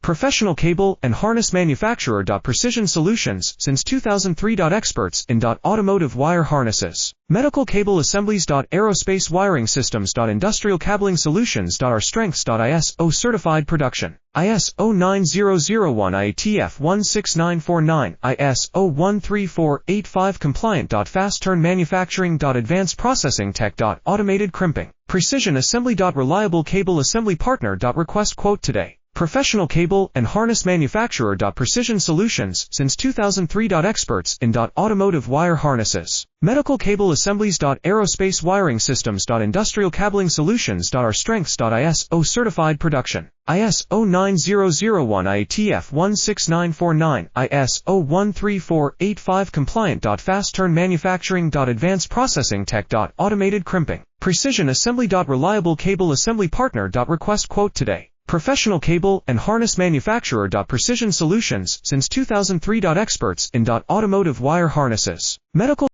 Professional cable and harness manufacturer. Precision Solutions since 2003. Experts in automotive wire harnesses, medical cable assemblies. Aerospace wiring systems. Industrial cabling solutions. Our strengths. ISO certified production. ISO 9001 IATF 16949, ISO 13485 compliant. Fast turn manufacturing. Advanced processing tech. Automated crimping. Precision assembly. Reliable cable assembly partner. Request quote today. Professional cable and harness manufacturer. Precision Solutions since 2003. Experts in automotive wire harnesses, medical cable assemblies. Aerospace wiring systems. Industrial cabling solutions. Our strengths. ISO certified production. ISO 9001 IATF 16949, ISO 13485 compliant. Fast turn manufacturing. Advanced processing tech. Automated crimping. Precision assembly. Reliable cable assembly partner. Request quote today. Professional cable and harness manufacturer. Precision Solutions since 2003. Experts in automotive wire harnesses, medical